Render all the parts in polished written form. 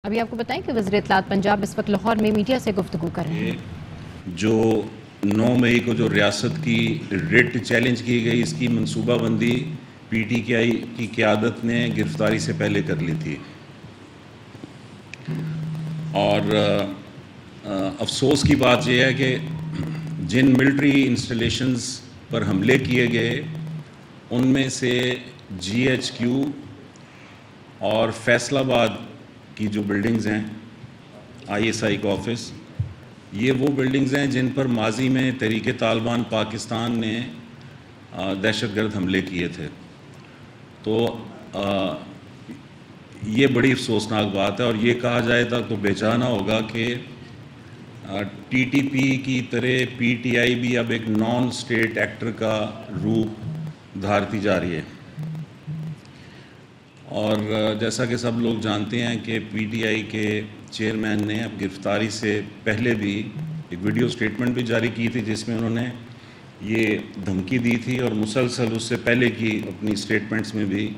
ابھی آپ کو بتائیں کہ وزیر اطلاعات پنجاب اس وقت لاہور میں میڈیا سے گفتگو کر رہے ہیں. جو 9 مئی کو جو ریاست کی ریٹ چیلنج کی گئی، اس کی منصوبہ بندی پی ٹی آئی کی قیادت نے گرفتاری سے پہلے کر لی تھی. اور افسوس کی بات یہ ہے کہ جن ملٹری انسٹالیشنز پر حملے کیے گئے ان میں سے جی ایچ کیو اور فیصل آباد کی جو بلڈنگز ہیں آئی ایس آئی کا آفس، یہ وہ بلڈنگز ہیں جن پر ماضی میں تحریک طالبان پاکستان نے دہشت گرد حملے کیے تھے. تو یہ بڑی افسوسناک بات ہے، اور یہ کہا جائے تو بیچانہ ہوگا کہ ٹی ٹی پی کی طرح پی ٹی آئی بھی اب ایک نان اسٹیٹ ایکٹر کا روپ دھارتی جا رہی ہے. اور جیسا کہ سب لوگ جانتے ہیں کہ پی ٹی آئی کے چیئرمین نے اب گرفتاری سے پہلے بھی ایک ویڈیو سٹیٹمنٹ بھی جاری کی تھی، جس میں انہوں نے یہ دھمکی دی تھی، اور مسلسل اس سے پہلے کی اپنی سٹیٹمنٹس میں بھی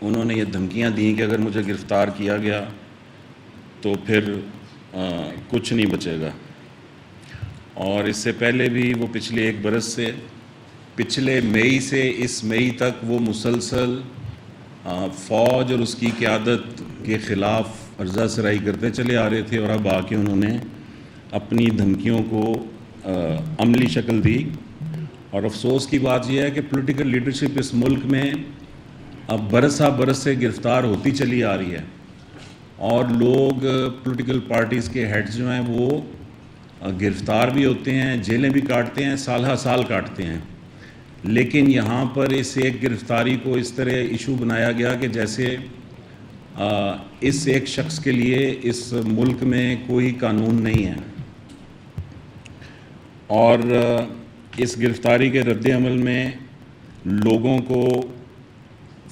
انہوں نے یہ دھمکیاں دیں کہ اگر مجھے گرفتار کیا گیا تو پھر کچھ نہیں بچے گا. اور اس سے پہلے بھی وہ پچھلے 1 برس سے، پچھلے مئی سے اس مئی تک وہ مسلسل فوج اور اس کی قیادت کے خلاف عرضہ سرائی کرتے چلے آ رہے تھے، اور اب آ کے انہوں نے اپنی دھمکیوں کو عملی شکل دی. اور افسوس کی بات یہ ہے کہ پولیٹیکل لیڈرشپ اس ملک میں اب برسا برس سے گرفتار ہوتی چلی آ رہی ہے، اور لوگ پولیٹیکل پارٹیز کے ہیڈز جو ہیں وہ گرفتار بھی ہوتے ہیں، جیلیں بھی کاٹتے ہیں، سالہ سال کاٹتے ہیں. لیکن یہاں پر اس ایک گرفتاری کو اس طرح ایشو بنایا گیا کہ جیسے اس ایک شخص کے لیے اس ملک میں کوئی قانون نہیں ہے. اور اس گرفتاری کے رد عمل میں لوگوں کو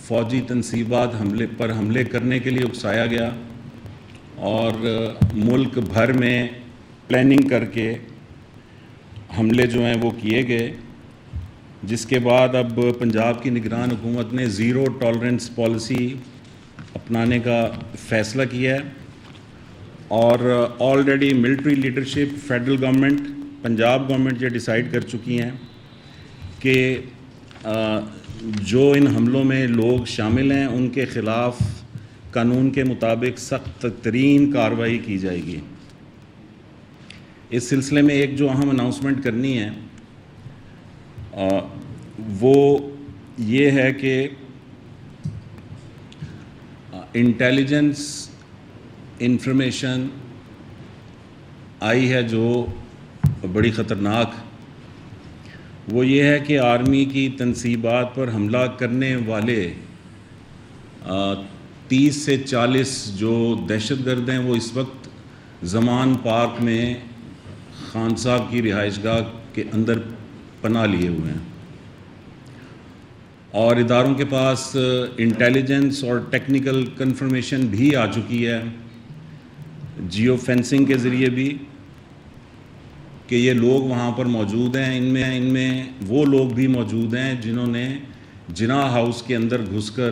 فوجی تنصیبات حملے کرنے کے لیے اکسایا گیا، اور ملک بھر میں پلاننگ کر کے حملے جو ہیں وہ کیے گئے، جس کے بعد اب پنجاب کی نگران حکومت نے زیرو ٹالرنس پالیسی اپنانے کا فیصلہ کیا ہے. اور already military leadership, federal government, Punjab government یہ ڈیسائیڈ کر چکی ہیں کہ جو ان حملوں میں لوگ شامل ہیں ان کے خلاف قانون کے مطابق سخت ترین کارروائی کی جائے گی. اس سلسلے میں ایک جو اہم اناؤنسمنٹ کرنی ہے وہ یہ ہے کہ انٹیلیجنس انفارمیشن آئی ہے جو بڑی خطرناک، وہ یہ ہے کہ آرمی کی تنصیبات پر حملہ کرنے والے 30 سے 40 جو دہشت گرد ہیں وہ اس وقت زمان پارک میں خان صاحب کی رہائش گاہ کے اندر پناہ لیے ہوئے ہیں، اور اداروں کے پاس انٹیلیجنس اور ٹیکنیکل کنفرمیشن بھی آ چکی ہے جیو فینسنگ کے ذریعے بھی کہ یہ لوگ وہاں پر موجود ہیں. ان میں وہ لوگ بھی موجود ہیں جنہوں نے جناح ہاؤس کے اندر گھس کر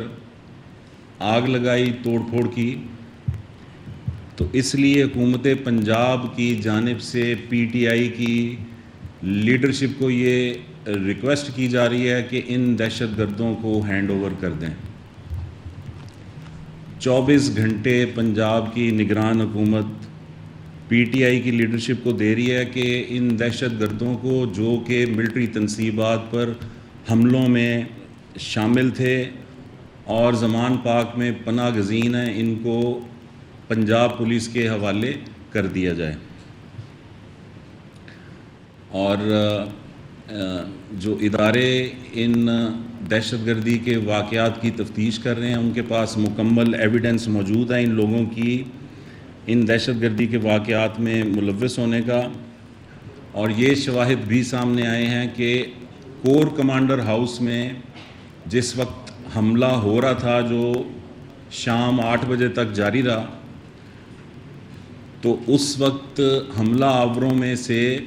آگ لگائی، توڑ پھوڑ کی. تو اس لیے حکومت پنجاب کی جانب سے پی ٹی آئی کی لیڈرشپ کو یہ ریکویسٹ کی جا رہی ہے کہ ان دہشت گردوں کو ہینڈ اوور کر دیں. 24 گھنٹے پنجاب کی نگران حکومت پی ٹی آئی کی لیڈرشپ کو دے رہی ہے کہ ان دہشت گردوں کو جو کہ ملٹری تنصیبات پر حملوں میں شامل تھے اور زمان پاک میں پناہ گزین ہیں، ان کو پنجاب پولیس کے حوالے کر دیا جائے. اور جو ادارے ان دہشت گردی کے واقعات کی تفتیش کر رہے ہیں ان کے پاس مکمل ایویڈنس موجود ہے ان لوگوں کی ان دہشت گردی کے واقعات میں ملوث ہونے کا. اور یہ شواہد بھی سامنے آئے ہیں کہ کور کمانڈر ہاؤس میں جس وقت حملہ ہو رہا تھا جو شام 8 بجے تک جاری رہا، تو اس وقت حملہ آوروں میں سے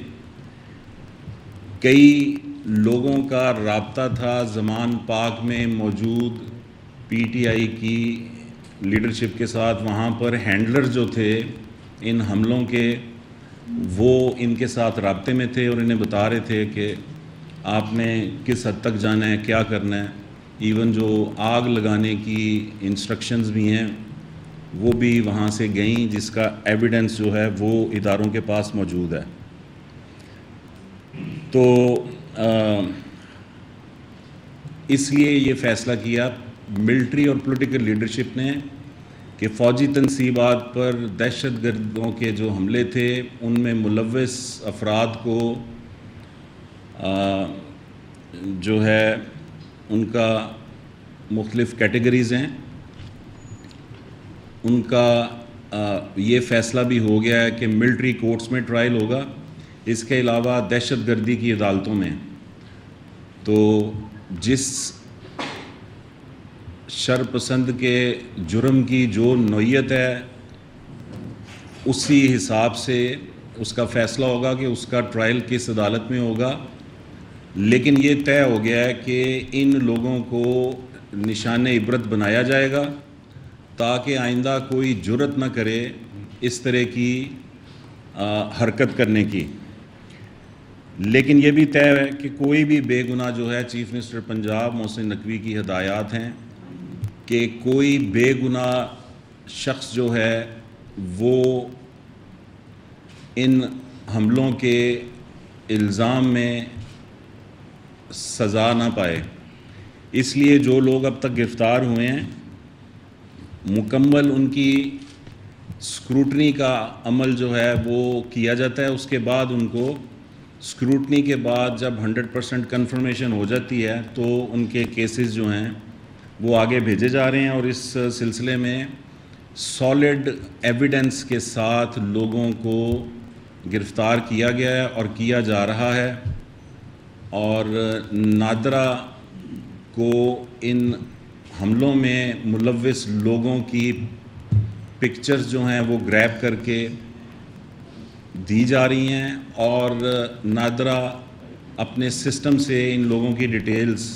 کئی لوگوں کا رابطہ تھا زمان پاک میں موجود پی ٹی آئی کی لیڈرشپ کے ساتھ وہاں پر ہینڈلر جو تھے ان حملوں کے وہ ان کے ساتھ رابطے میں تھے اور انہیں بتا رہے تھے کہ آپ نے کس حد تک جانا ہے، کیا کرنا ہے. ایون جو آگ لگانے کی انسٹرکشنز بھی ہیں وہ بھی وہاں سے گئیں، جس کا ایویڈنس جو ہے وہ اداروں کے پاس موجود ہے. تو اس لیے یہ فیصلہ کیا ملٹری اور پولیٹیکل لیڈرشپ نے کہ فوجی تنصیبات پر دہشت گردوں کے جو حملے تھے ان میں ملوث افراد کو جو ہے ان کا مختلف کیٹیگریز ہیں، ان کا یہ فیصلہ بھی ہو گیا ہے کہ ملٹری کورٹس میں ٹرائل ہوگا، اس کے علاوہ دہشت گردی کی عدالتوں میں. تو جس شر پسند کے جرم کی جو نوعیت ہے اسی حساب سے اس کا فیصلہ ہوگا کہ اس کا ٹرائل کس عدالت میں ہوگا. لیکن یہ طے ہو گیا ہے کہ ان لوگوں کو نشان عبرت بنایا جائے گا تاکہ آئندہ کوئی جرت نہ کرے اس طرح کی حرکت کرنے کی. لیکن یہ بھی طے ہے کہ کوئی بھی بے گناہ جو ہے، چیف منسٹر پنجاب محسن نقوی کی ہدایات ہیں کہ کوئی بے گناہ شخص جو ہے وہ ان حملوں کے الزام میں سزا نہ پائے. اس لیے جو لوگ اب تک گرفتار ہوئے ہیں مکمل ان کی اسکروٹنی کا عمل جو ہے وہ کیا جاتا ہے. اس کے بعد ان کو اسکروٹنی کے بعد جب 100% کنفرمیشن ہو جاتی ہے تو ان کے کیسز جو ہیں وہ آگے بھیجے جا رہے ہیں. اور اس سلسلے میں سالڈ ایویڈنس کے ساتھ لوگوں کو گرفتار کیا گیا ہے اور کیا جا رہا ہے. اور نادرا کو ان حملوں میں ملوث لوگوں کی پکچرز جو ہیں وہ گریب کر کے دی جا رہی ہیں اور نادرا اپنے سسٹم سے ان لوگوں کی ڈیٹیلز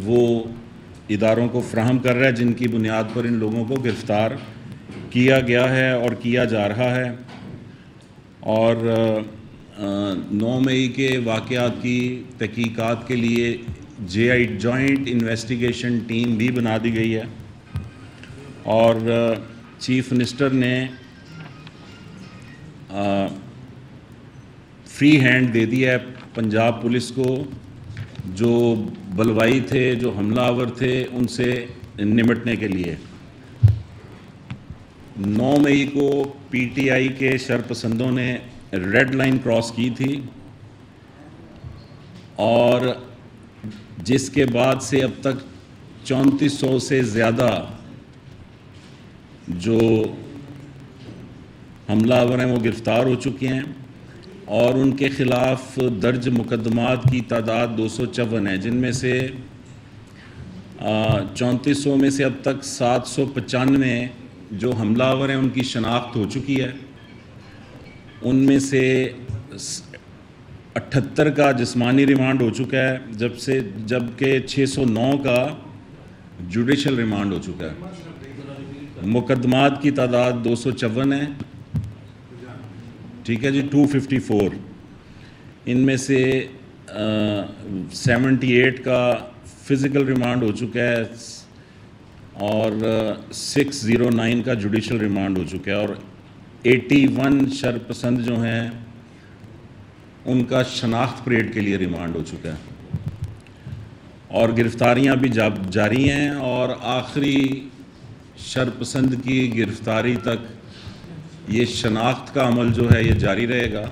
وہ اداروں کو فراہم کر رہا ہے جن کی بنیاد پر ان لوگوں کو گرفتار کیا گیا ہے اور کیا جا رہا ہے. اور 9 مئی کے واقعات کی تحقیقات کے لیے JI جوائنٹ انویسٹیگیشن ٹیم بھی بنا دی گئی ہے اور چیف منسٹر نے فری ہینڈ دے دیا ہے پنجاب پولیس کو، جو بلوائی تھے، جو حملہ آور تھے، ان سے نمٹنے کے لیے. 9 مئی کو PTI کے شرپسندوں نے ریڈ لائن کراس کی تھی اور جس کے بعد سے اب تک 3400 سے زیادہ جو حملہ آور ہیں وہ گرفتار ہو چکے ہیں اور ان کے خلاف درج مقدمات کی تعداد 254 ہے، جن میں سے 3400 میں سے اب تک 795 جو حملہ آور ہیں ان کی شناخت ہو چکی ہے. ان میں سے 78 کا جسمانی ریمانڈ ہو چکا ہے جبکہ 609 کا جوڈیشل ریمانڈ ہو چکا ہے. مقدمات کی تعداد 254 ہے، ٹھیک ہے جی، 254. ان میں سے 78 کا فزیکل ریمانڈ ہو چکا ہے اور 609 کا جوڈیشل ریمانڈ ہو چکا ہے اور 81 شرپسند جو ہیں ان کا شناخت پریڈ کے لیے ریمانڈ ہو چکا ہے. اور گرفتاریاں بھی جاری ہیں اور آخری شرپسند کی گرفتاری تک یہ شناخت کا عمل جو ہے یہ جاری رہے گا.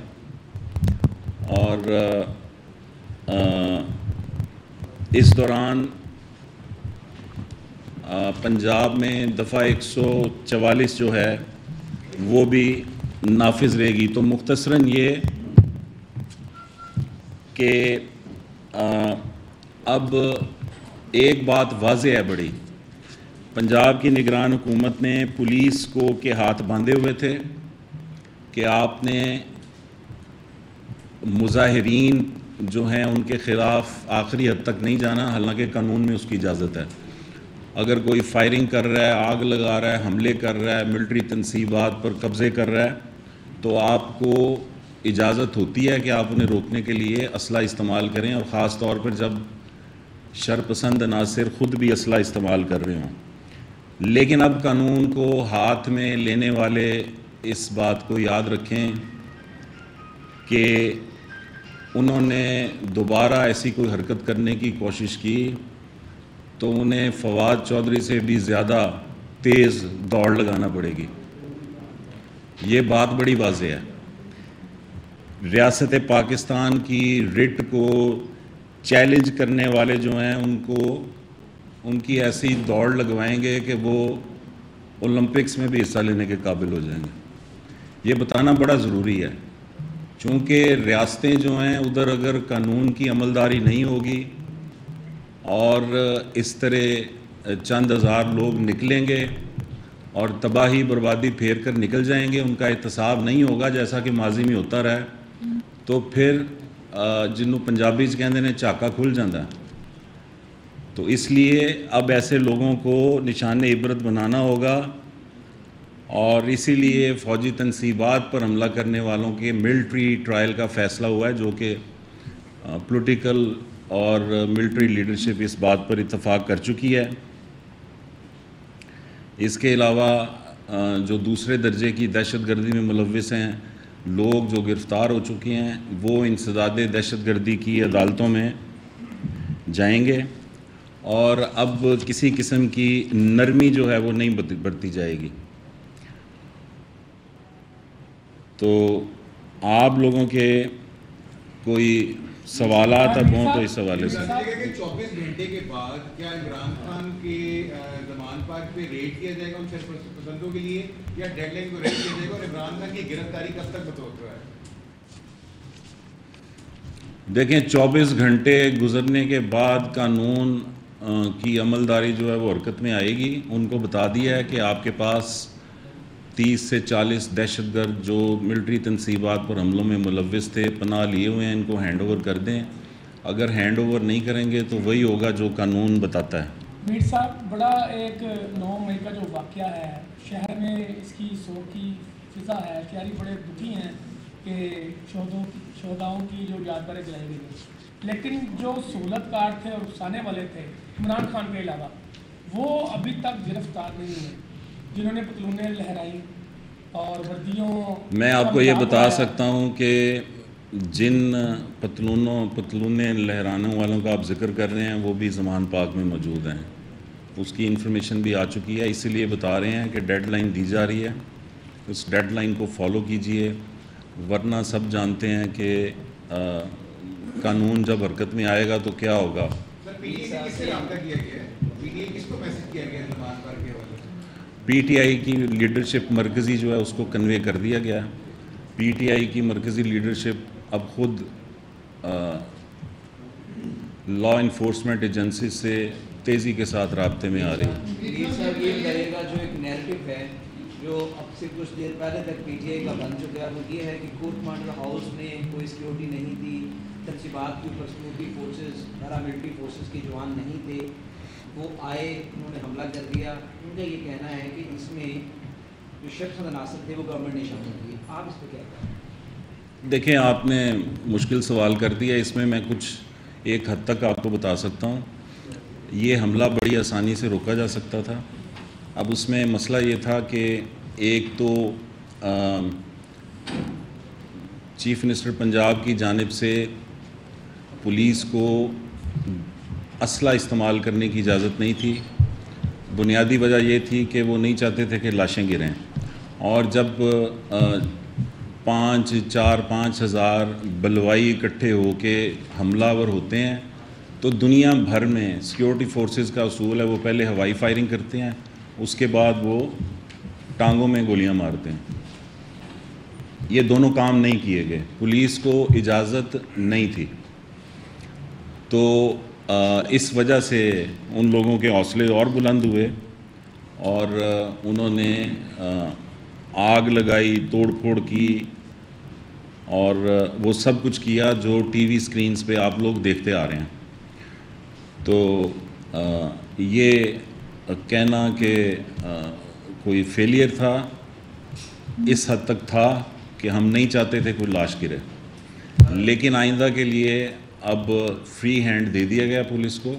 اور اس دوران پنجاب میں دفعہ 144 جو ہے وہ بھی نافذ رہے گی. تو مختصراً یہ کہ اب ایک بات واضح ہے بڑی، پنجاب کی نگران حکومت نے پولیس کو کے ہاتھ باندھے ہوئے تھے کہ آپ نے مظاہرین جو ہیں ان کے خلاف آخری حد تک نہیں جانا، حالانکہ قانون میں اس کی اجازت ہے. اگر کوئی فائرنگ کر رہا ہے، آگ لگا رہا ہے، حملے کر رہا ہے، ملٹری تنصیبات پر قبضے کر رہا ہے، تو آپ کو اجازت ہوتی ہے کہ آپ انہیں روکنے کے لیے اسلحہ استعمال کریں، اور خاص طور پر جب شرپسند عناصر خود بھی اسلحہ استعمال کر رہے ہوں۔ لیکن اب قانون کو ہاتھ میں لینے والے اس بات کو یاد رکھیں کہ انہوں نے دوبارہ ایسی کوئی حرکت کرنے کی کوشش کی تو انہیں فواد چودھری سے بھی زیادہ تیز دوڑ لگانا پڑے گی۔ یہ بات بڑی واضح ہے۔ ریاست پاکستان کی رٹ کو چیلنج کرنے والے جو ہیں ان کی ایسی دوڑ لگوائیں گے کہ وہ اولمپکس میں بھی حصہ لینے کے قابل ہو جائیں گے۔ یہ بتانا بڑا ضروری ہے، چونکہ ریاستیں جو ہیں ادھر اگر قانون کی عملداری نہیں ہوگی اور اس طرح چند ہزار لوگ نکلیں گے اور تباہی بربادی پھیر کر نکل جائیں گے، ان کا احتساب نہیں ہوگا جیسا کہ ماضی میں ہوتا رہا ہے، تو پھر جنہوں پنجابی کہندے نے چاکا کھل جاتا ہے۔ تو اس لیے اب ایسے لوگوں کو نشان عبرت بنانا ہوگا، اور اسی لیے فوجی تنصیبات پر حملہ کرنے والوں کے ملٹری ٹرائل کا فیصلہ ہوا ہے، جو کہ پولیٹیکل اور ملٹری لیڈرشپ اس بات پر اتفاق کر چکی ہے۔ اس کے علاوہ جو دوسرے درجے کی دہشت گردی میں ملوث ہیں لوگ جو گرفتار ہو چکے ہیں، وہ انسداد دہشت گردی کی عدالتوں میں جائیں گے، اور اب کسی قسم کی نرمی جو ہے وہ نہیں برتی جائے گی۔ تو آپ لوگوں کے کوئی سوالات اب ہوں تو اس حوالے سے۔ 24 گھنٹے کے بعد کیا عمران خان کے زمان پاک پہ ریڈ کیا جائے گا ان شرپسندوں کے لیے، یا ڈیڈ لائن کو ریڈ کیا جائے گا، اور عمران خان کی گرفتاری کب تک متوقع ہے؟ دیکھیں 24 گھنٹے گزرنے کے بعد قانون کی عملداری جو ہے وہ حرکت میں آئے گی۔ ان کو بتا دیا ہے کہ آپ کے پاس 30 سے 40 دہشت گرد جو ملٹری تنصیبات پر حملوں میں ملوث تھے، پناہ لیے ہوئے ہیں، ان کو ہینڈ اوور کر دیں۔ اگر ہینڈ اوور نہیں کریں گے تو وہی ہوگا جو قانون بتاتا ہے۔ میر صاحب، بڑا ایک 9 مئی کا جو واقعہ ہے، شہر میں اس کی سوگ کی فضا ہے، شہری بڑے دکھی ہیں کہ شہداؤں کی جو یادگاریں جلائی گئی، لیکن جو سہولت کار تھے اور افسانے والے تھے عمران خان کے علاوہ، وہ ابھی تک گرفتار نہیں ہوئے، جنہوں نے پتلونیں لہرائی اور وردیوں۔ میں آپ کو یہ بتا سکتا ہوں کہ جن پتلونیں لہرانے والوں کا آپ ذکر کر رہے ہیں وہ بھی زمان پاک میں موجود ہیں، اس کی انفارمیشن بھی آ چکی ہے، اسی لیے بتا رہے ہیں کہ ڈیڈ لائن دی جا رہی ہے، اس ڈیڈ لائن کو فالو کیجئے، ورنہ سب جانتے ہیں کہ قانون جب حرکت میں آئے گا تو کیا ہوگا۔ سر، پی ٹی آئی سے کس سے رابطہ کیا گیا ہے؟ پی ٹی آئی کس کو میسج کیا گیا ہے زمان پاک کے حوالے سے؟ پی ٹی آئی کی لیڈرشپ مرکزی جو ہے اس کو کنوے کر دیا گیا ہے۔ پی ٹی آئی کی مرکزی لیڈرشپ اب خود لا انفورسمنٹ ایجنسی سے تیزی کے ساتھ رابطے میں آ رہی ہے۔ میر صاحب، یہ کہے گا جو ایک نیریٹو ہے جو اب سے کچھ دیر پہلے تک پی ٹی آئی کا بن چکا ہے، وہ یہ ہے کہ کورٹ کمانڈر ہاؤس میں کوئی سیکیورٹی نہیں تھی، تنصیبات کے اوپر سیکورٹی فورسز، پیراملٹری فورسز کے جوان نہیں تھے، وہ آئے، انہوں نے حملہ کر دیا۔ ان کا یہ کہنا ہے کہ اس میں جو شرپسند عناصر تھے وہ گورنمنٹ نے شامل کیے، آپ اس پہ کیا کہیں؟ دیکھیں، آپ نے مشکل سوال کر دیا، اس میں میں کچھ ایک حد تک آپ کو بتا سکتا ہوں۔ یہ حملہ بڑی آسانی سے روکا جا سکتا تھا۔ اب اس میں مسئلہ یہ تھا کہ ایک تو چیف منسٹر پنجاب کی جانب سے پولیس کو اسلحہ استعمال کرنے کی اجازت نہیں تھی۔ بنیادی وجہ یہ تھی کہ وہ نہیں چاہتے تھے کہ لاشیں گریں، اور جب 5 ہزار بلوائی اکٹھے ہو کے حملہ آور ہوتے ہیں تو دنیا بھر میں سیکیورٹی فورسز کا اصول ہے وہ پہلے ہوائی فائرنگ کرتے ہیں، اس کے بعد وہ ٹانگوں میں گولیاں مارتے ہیں۔ یہ دونوں کام نہیں کیے گئے، پولیس کو اجازت نہیں تھی، تو اس وجہ سے ان لوگوں کے حوصلے اور بلند ہوئے اور انہوں نے آگ لگائی، توڑ پھوڑ کی، اور وہ سب کچھ کیا جو ٹی وی سکرینز پہ آپ لوگ دیکھتے آ رہے ہیں۔ تو یہ کہنا کہ کوئی فیلئر تھا اس حد تک تھا کہ ہم نہیں چاہتے تھے کوئی لاش گرے، لیکن آئندہ کے لیے اب فری ہینڈ دے دیا گیا پولیس کو،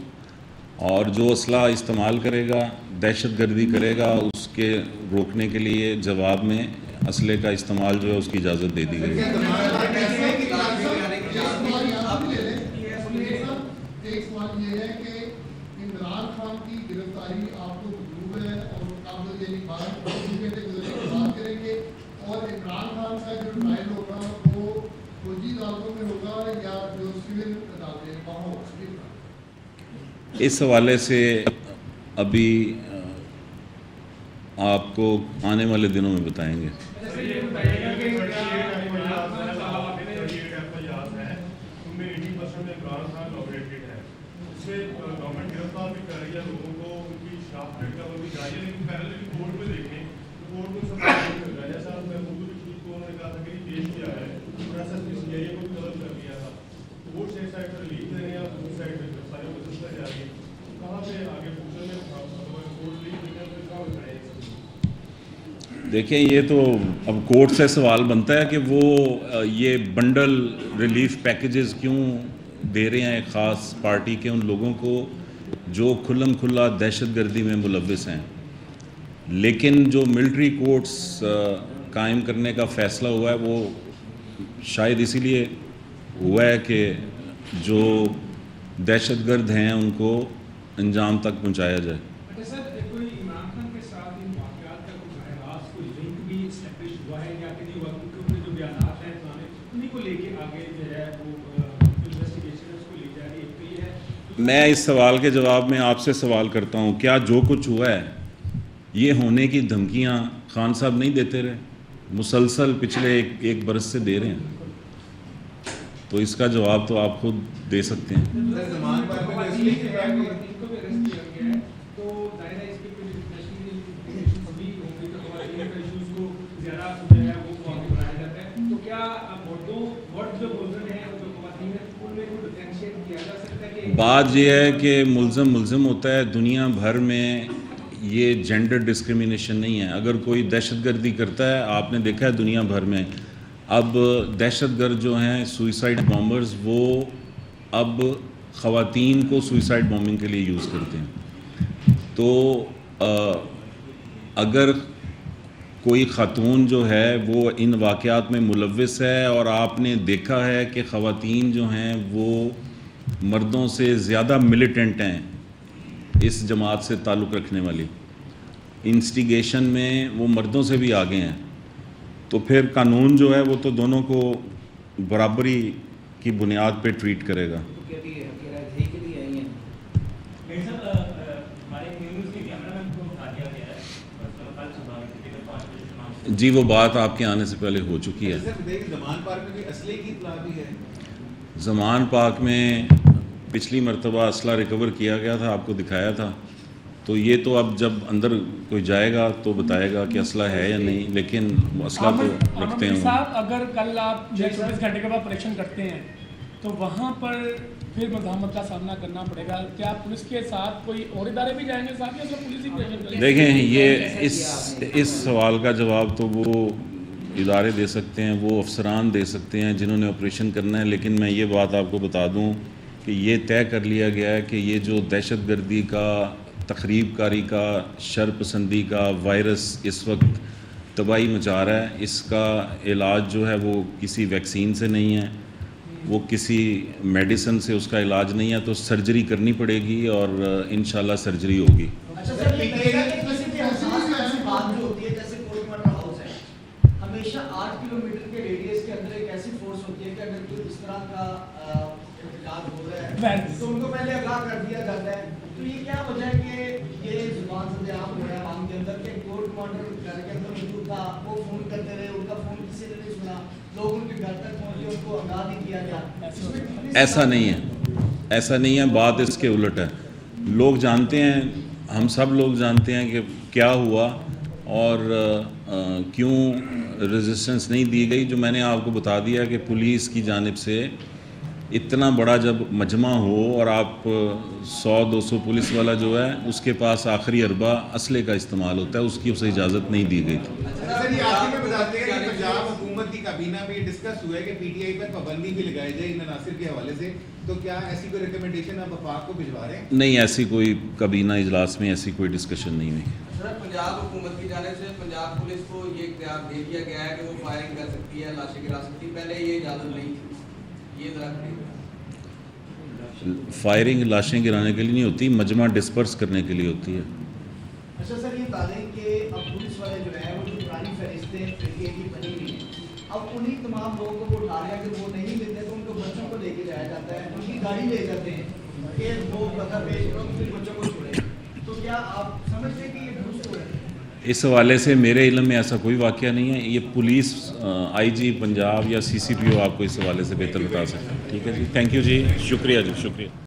اور جو اسلحہ استعمال کرے گا، دہشت گردی کرے گا، اس کے روکنے کے لیے جواب میں اسلحے کا استعمال جو ہے اس کی اجازت دے دی گئی ہے۔ ایک سوال یہ ہے کہ عمران خان کی گرفتاری آپ کو مطلوب ہے اور قابل یعنی 12 گھنٹے گزرنے کے بعد کریں گے، اور عمران خان کا جو ٹرائل ہوگا وہ فوجی عدالتوں میں ہوگا یا جو سول عدالتیں وہاں ہوگا؟ اس حوالے سے ابھی آپ کو آنے والے دنوں میں بتائیں گے۔ دیکھیں، یہ تو اب کورٹ سے سوال بنتا ہے کہ وہ یہ بنڈل ریلیف پیکیجز کیوں دے رہے ہیں ایک خاص پارٹی کے ان لوگوں کو جو کھلم کھلا دہشت گردی میں ملوث ہیں، لیکن جو ملٹری کورٹس قائم کرنے کا فیصلہ ہوا ہے وہ شاید اسی لیے ہوا ہے کہ جو دہشت گرد ہیں ان کو انجام تک پہنچایا جائے۔ میں اس سوال کے جواب میں آپ سے سوال کرتا ہوں، کیا جو کچھ ہوا ہے یہ ہونے کی دھمکیاں خان صاحب نہیں دیتے رہے؟ مسلسل پچھلے ایک برس سے دے رہے ہیں، تو اس کا جواب تو آپ خود دے سکتے ہیں۔ بات یہ ہے کہ ملزم ہوتا ہے، دنیا بھر میں یہ جینڈر ڈسکریمنیشن نہیں ہے۔ اگر کوئی دہشت گردی کرتا ہے، آپ نے دیکھا ہے دنیا بھر میں اب دہشت گرد جو ہیں سوئسائڈ بامبرز، وہ اب خواتین کو سوئسائڈ بامبنگ کے لیے یوز کرتے ہیں۔ تو اگر کوئی خاتون جو ہے وہ ان واقعات میں ملوث ہے اور آپ نے دیکھا ہے کہ خواتین جو ہیں وہ مردوں سے زیادہ ملیٹنٹ ہیں، اس جماعت سے تعلق رکھنے والی انسٹیگیشن میں وہ مردوں سے بھی آگے ہیں، تو پھر قانون جو ہے وہ تو دونوں کو برابری کی بنیاد پہ ٹریٹ کرے گا۔ جی وہ بات آپ کے آنے سے پہلے ہو چکی ہے۔ زمان پاک میں پچھلی مرتبہ اسلحہ ریکور کیا گیا تھا، آپ کو دکھایا تھا، تو یہ تو اب جب اندر کوئی جائے گا تو بتائے گا کہ اسلحہ ہے یا نہیں، لیکن اسلحہ تو رکھتے ہیں۔ صاحب اگر کل آپ 24 گھنٹے کے بعد آپریشن کرتے ہیں تو وہاں پر پھر مزاحمت کا سامنا کرنا پڑے گا، کیا پولیس کے ساتھ کوئی اور ادارے بھی جائیں گے ساتھ یا صرف پولیس ہی پریشن کریں گے؟ دیکھیں، یہ اس سوال کا جواب تو وہ ادارے دے سکتے ہیں، وہ افسران دے سکتے ہیں جنہوں نے آپریشن کرنا ہے، لیکن میں یہ بات آپ کو بتا دوں کہ یہ طے کر لیا گیا ہے کہ یہ جو دہشت گردی کا، تخریب کاری کا، شر پسندی کا وائرس اس وقت تباہی مچا رہا ہے، اس کا علاج جو ہے وہ کسی ویکسین سے نہیں ہے، وہ کسی میڈیسن سے اس کا علاج نہیں ہے، تو سرجری کرنی پڑے گی اور انشاءاللہ سرجری ہوگی۔ ہمیشہ 8 کلومیٹر کے ریڈیس کے اندر ایک ایسی فورس ہوتی ہے کہ اگر کوئی اس طرح کا احتجاج ہو رہا ہے تو ان کو پہلے آگاہ کر دیا جاتا ہے، تو یہ کیا وجہ ہے کہ یہ زبان سے عام ہو رہا ہے عوام کے اندر کہ کورٹ کمانڈر گھر کے اندر موجود تھا، وہ فون کرتے رہے، ان کا فون کسی نے نہیں سنا، لوگ ان کے گھر تک پہنچے، ان کو آگاہ نہیں کیا گیا؟ ایسا نہیں ہے، بات اس کے الٹ ہے۔ لوگ جانتے ہیں، ہم سب لوگ جانتے ہیں کہ کیا ہوا اور کیوں ریزسٹنس نہیں دی گئی۔ جو میں نے آپ کو بتا دیا کہ پولیس کی جانب سے اتنا بڑا جب مجمع ہو اور آپ 100-200 پولیس والا جو ہے اس کے پاس آخری اربع اسلحے کا استعمال ہوتا ہے، اس کی اسے اجازت نہیں دی گئی تھی۔ سر یہ آپ میں بتاتے ہیں کہ پنجاب حکومت کی کابینہ میں ڈسکس ہوا ہے کہ پی ٹی آئی پر پابندی بھی لگائی جائے ان عناصر کے حوالے سے، تو کیا ایسی کوئی ریکمنڈیشن آپ وفاق کو بھجوا رہے ہیں؟ نہیں، ایسی کوئی کابینہ اجلاس میں ایسی کوئی ڈسکشن نہیں ہوئی۔ سر پنجاب حکومت کی جانب سے پنجاب پولیس کو یہ اختیار دے دیا گیا ہے کہ وہ فائرنگ کر سکتی ہے، لاشیں گرا سکتی ہے، پہلے یہ اجازت نہیں تھی، یہ ذرا فائرنگ لاشیں گرانے کے لیے نہیں ہوتی، مجمع ڈسپرس کرنے کے لیے ہوتی ہے۔ اچھا سر یہ بتا دیں کہ اب پولیس والے جو ہیں وہ جو پرانی فہرستیں فریقے کی بنی ہوئی ہیں، اب انہیں تمام لوگوں کو وہ اٹھا رہے ہیں کہ وہ نہیں ملتے تو ان کو بچوں کو لے کے جایا جاتا ہے، ان کی گاڑی لے جاتے ہیں کہ وہ پتہ پیش کرو پھر بچوں کو چھوڑیں، تو کیا آپ سمجھتے ہیں کہ یہ درست ہو رہا ہے؟ اس حوالے سے میرے علم میں ایسا کوئی واقعہ نہیں ہے، یہ پولیس آئی جی پنجاب یا سی سی پی او آپ کو اس حوالے سے بہتر بتا سکتے ہیں۔ ٹھیک ہے جی، تھینک یو جی، شکریہ جی، شکریہ۔